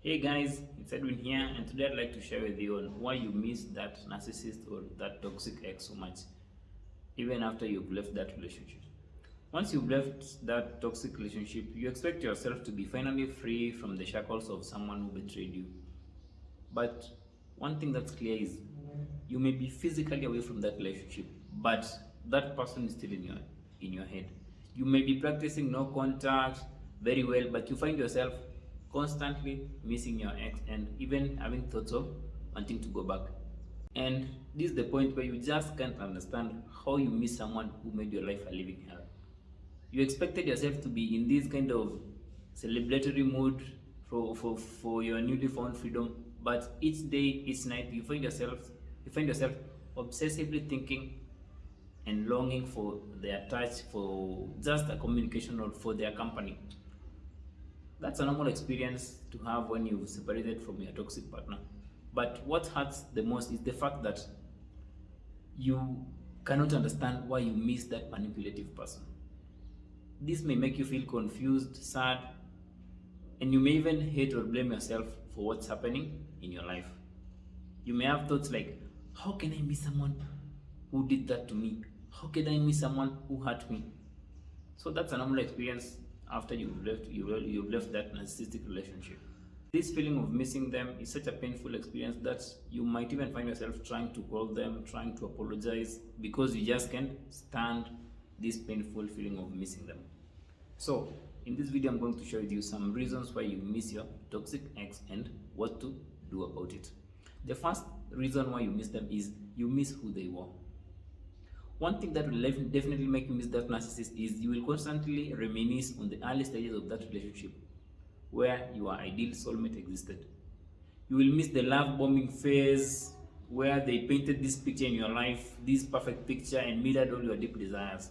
Hey guys, it's Edwin here, and today I'd like to share with you on why you miss that narcissist or that toxic ex so much, even after you've left that relationship. Once you've left that toxic relationship, you expect yourself to be finally free from the shackles of someone who betrayed you. But one thing that's clear is you may be physically away from that relationship, but that person is still in your head. You may be practicing no contact very well, but you find yourself constantly missing your ex and even having thoughts of wanting to go back. And this is the point where you just can't understand how you miss someone who made your life a living hell. You expected yourself to be in this kind of celebratory mood for your newly found freedom, but each day, each night, you find yourself obsessively thinking and longing for their touch, for just a communication or for their company. That's a normal experience to have when you've separated from your toxic partner. But what hurts the most is the fact that you cannot understand why you miss that manipulative person. This may make you feel confused, sad, and you may even hate or blame yourself for what's happening in your life. You may have thoughts like, how can I miss someone who did that to me? How can I miss someone who hurt me? So that's a normal experience after you've left that narcissistic relationship. This feeling of missing them is such a painful experience that you might even find yourself trying to call them, trying to apologize because you just can't stand this painful feeling of missing them. So, in this video, I'm going to share with you some reasons why you miss your toxic ex and what to do about it. The first reason why you miss them is you miss who they were. One thing that will definitely make you miss that narcissist is you will constantly reminisce on the early stages of that relationship where your ideal soulmate existed. You will miss the love bombing phase where they painted this picture in your life, this perfect picture, and mirrored all your deep desires.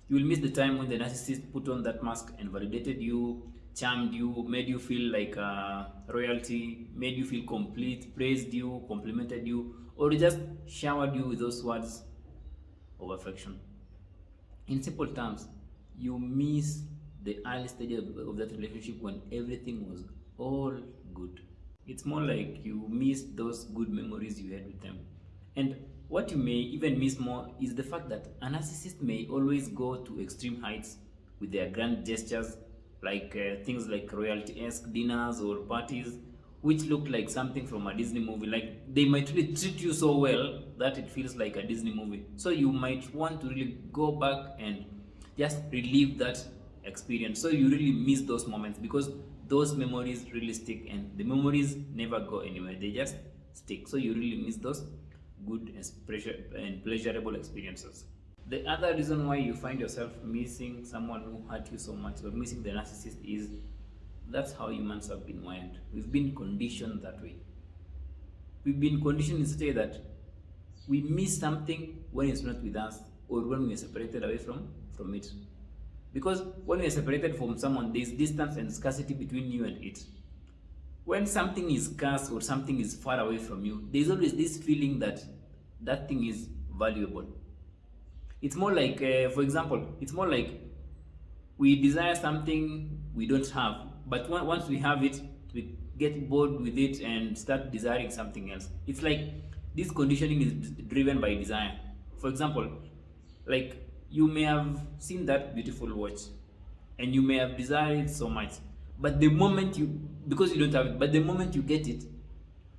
You will miss the time when the narcissist put on that mask and validated you, charmed you, made you feel like royalty, made you feel complete, praised you, complimented you, or just showered you with those words of affection. In simple terms, you miss the early stages of that relationship when everything was all good. It's more like you miss those good memories you had with them. And what you may even miss more is the fact that a narcissist may always go to extreme heights with their grand gestures, like things like royalty-esque dinners or parties, which look like something from a Disney movie. Like they might really treat you so well that it feels like a Disney movie. So you might want to really go back and just relive that experience. So you really miss those moments because those memories really stick and the memories never go anywhere. They just stick. So you really miss those good and pleasurable experiences. The other reason why you find yourself missing someone who hurt you so much or missing the narcissist is that's how humans have been wired. We've been conditioned that way. We've been conditioned in such a way that we miss something when it's not with us or when we are separated away from it. Because when we are separated from someone, there's distance and scarcity between you and it. When something is scarce or something is far away from you, there's always this feeling that that thing is valuable. It's more like, for example, it's more like we desire something we don't have, but once we have it, we get bored with it and start desiring something else. It's like this conditioning is driven by desire. For example, like you may have seen that beautiful watch and you may have desired it so much, but the moment you, because you don't have it, but the moment you get it,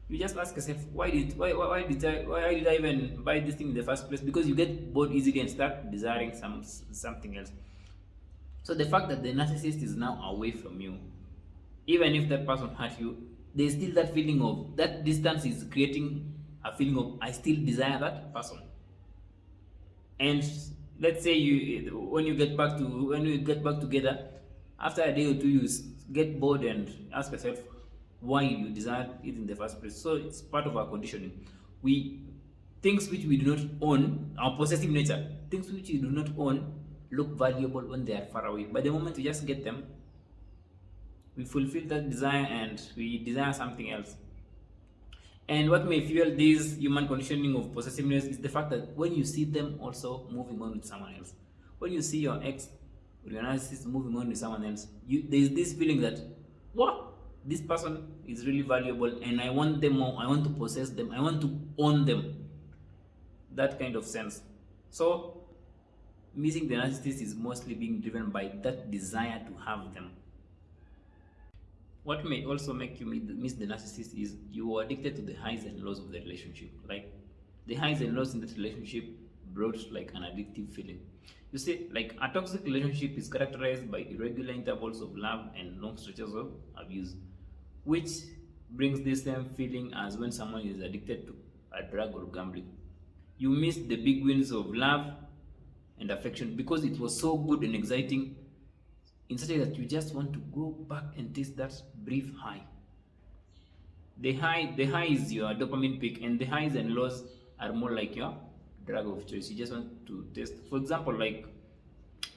you just ask yourself, why did I even buy this thing in the first place? Because you get bored easily and start desiring something else. So the fact that the narcissist is now away from you, even if that person hurt you, there's still that feeling of that distance is creating a feeling of I still desire that person. And let's say when you get back together, after a day or two, you get bored and ask yourself why you desired it in the first place. So it's part of our conditioning. We things which we do not own, our possessive nature, things which we do not own look valuable when they are far away. But the moment we just get them, we fulfill that desire and we desire something else. And what may fuel this human conditioning of possessiveness is the fact that when you see them also moving on with someone else, when you see your ex or your narcissist moving on with someone else, there's this feeling that, what? this person is really valuable and I want them more, I want to possess them, I want to own them. That kind of sense. So missing the narcissist is mostly being driven by that desire to have them. What may also make you miss the narcissist is you are addicted to the highs and lows of the relationship. Like the highs and lows in that relationship brought like an addictive feeling. You see, like a toxic relationship is characterized by irregular intervals of love and long stretches of abuse, which brings the same feeling as when someone is addicted to a drug or gambling. You miss the big wins of love and affection because it was so good and exciting in such a way that you just want to go back and taste that brief high. The high is your dopamine peak, and the highs and lows are more like your drug of choice. You just want to taste. For example, like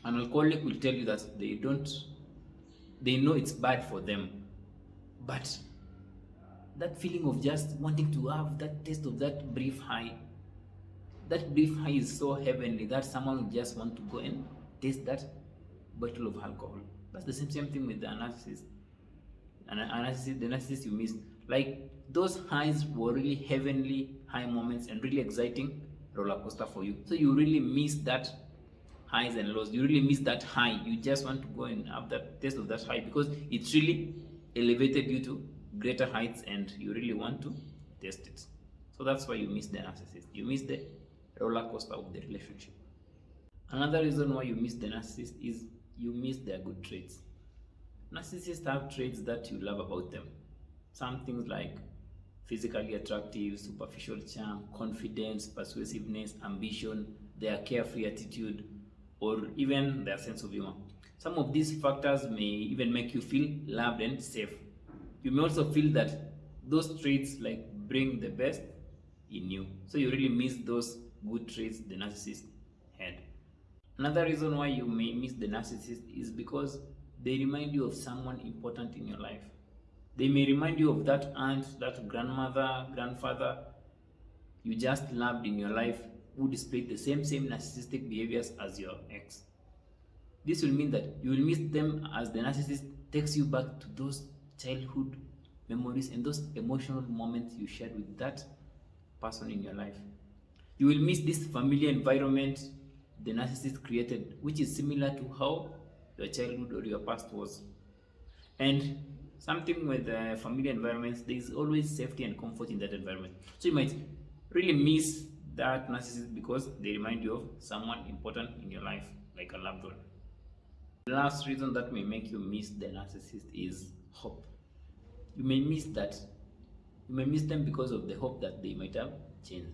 an alcoholic will tell you that they know it's bad for them, but that feeling of just wanting to have that taste of that brief high is so heavenly that someone will just want to go and taste that bottle of alcohol. That's the same thing with the narcissist. The narcissist you miss. Like those highs were really heavenly high moments and really exciting roller coaster for you. So you really miss that highs and lows. You really miss that high. You just want to go and have that taste of that high because it's really elevated you to greater heights and you really want to taste it. So that's why you miss the narcissist. You miss the roller coaster of the relationship. Another reason why you miss the narcissist is you miss their good traits. Narcissists have traits that you love about them. Some things like physically attractive, superficial charm, confidence, persuasiveness, ambition, their carefree attitude, or even their sense of humor. Some of these factors may even make you feel loved and safe. You may also feel that those traits like bring the best in you. So you really miss those good traits the narcissist had. Another reason why you may miss the narcissist is because they remind you of someone important in your life. They may remind you of that aunt, that grandmother, grandfather you just loved in your life who displayed the same narcissistic behaviors as your ex. This will mean that you will miss them as the narcissist takes you back to those childhood memories and those emotional moments you shared with that person in your life. You will miss this familiar environment the narcissist created, which is similar to how your childhood or your past was. And something with familiar environments, there is always safety and comfort in that environment. So you might really miss that narcissist because they remind you of someone important in your life, like a loved one. The last reason that may make you miss the narcissist is hope. You may miss that. You may miss them because of the hope that they might have changed.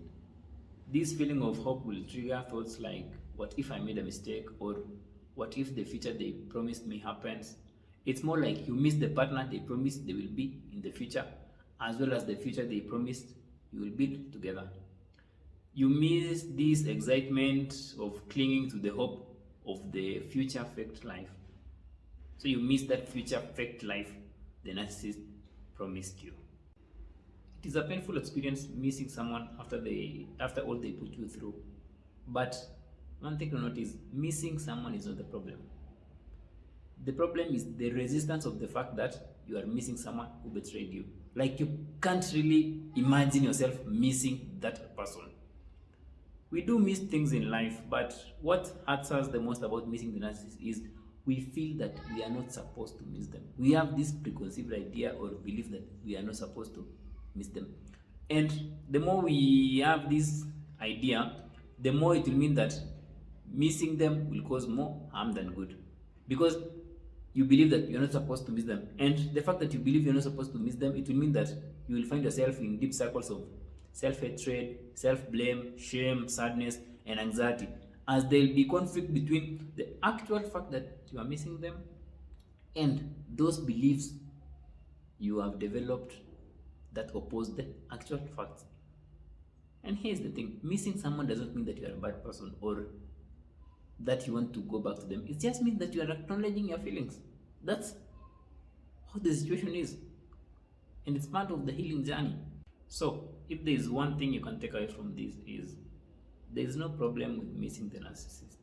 This feeling of hope will trigger thoughts like, what if I made a mistake? Or what if the future they promised me happens? It's more like you miss the partner they promised they will be in the future, as well as the future they promised you will build together. You miss this excitement of clinging to the hope of the future perfect life. So you miss that future perfect life the narcissist promised you. It is a painful experience missing someone after all they put you through. But one thing to note is missing someone is not the problem. The problem is the resistance of the fact that you are missing someone who betrayed you. Like you can't really imagine yourself missing that person. We do miss things in life, but what hurts us the most about missing the narcissist is we feel that we are not supposed to miss them. We have this preconceived idea or belief that we are not supposed to miss them. And the more we have this idea, the more it will mean that missing them will cause more harm than good. Because you believe that you're not supposed to miss them. And the fact that you believe you're not supposed to miss them, it will mean that you will find yourself in deep circles of self-hatred, self-blame, shame, sadness, and anxiety, as there will be conflict between the actual fact that you are missing them and those beliefs you have developed that oppose the actual facts. And here's the thing, missing someone doesn't mean that you are a bad person or that you want to go back to them. It just means that you are acknowledging your feelings. That's how the situation is. And it's part of the healing journey. So, if there is one thing you can take away from this is, there is no problem with missing the narcissist.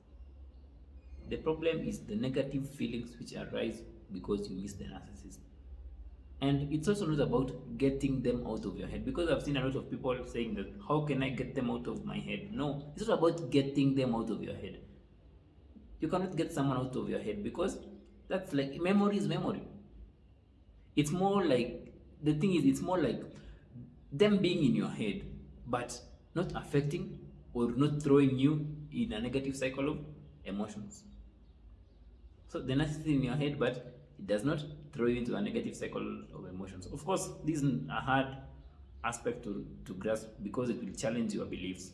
The problem is the negative feelings which arise because you miss the narcissist. And it's also not about getting them out of your head, because I've seen a lot of people saying that, how can I get them out of my head? No, it's not about getting them out of your head. You cannot get someone out of your head, because that's like, memory is memory. It's more like, the thing is, it's more like them being in your head, but not affecting or not throwing you in a negative cycle of emotions. So the narcissist is in your head, but it does not throw you into a negative cycle of emotions. Of course, this is a hard aspect to grasp, because it will challenge your beliefs.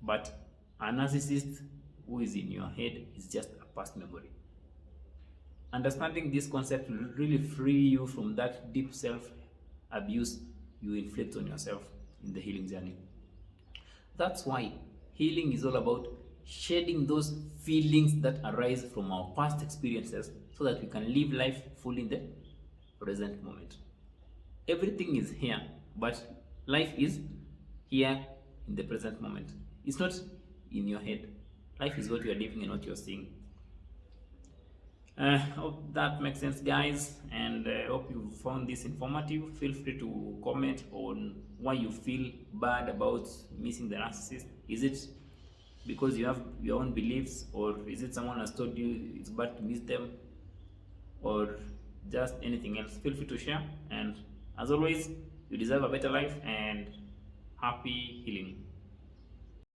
But a narcissist who is in your head is just a past memory. Understanding this concept will really free you from that deep self-abuse you inflict on yourself in the healing journey. That's why healing is all about shedding those feelings that arise from our past experiences, so that we can live life fully in the present moment. Everything is here, but life is here in the present moment. It's not in your head. Life is what you are living and what you're seeing. Hope that makes sense, guys, and hope you found this informative. Feel free to comment on why you feel bad about missing the narcissist. Is it because you have your own beliefs, or is it someone has told you it's bad to miss them, or just anything else? Feel free to share, and as always, you deserve a better life, and happy healing.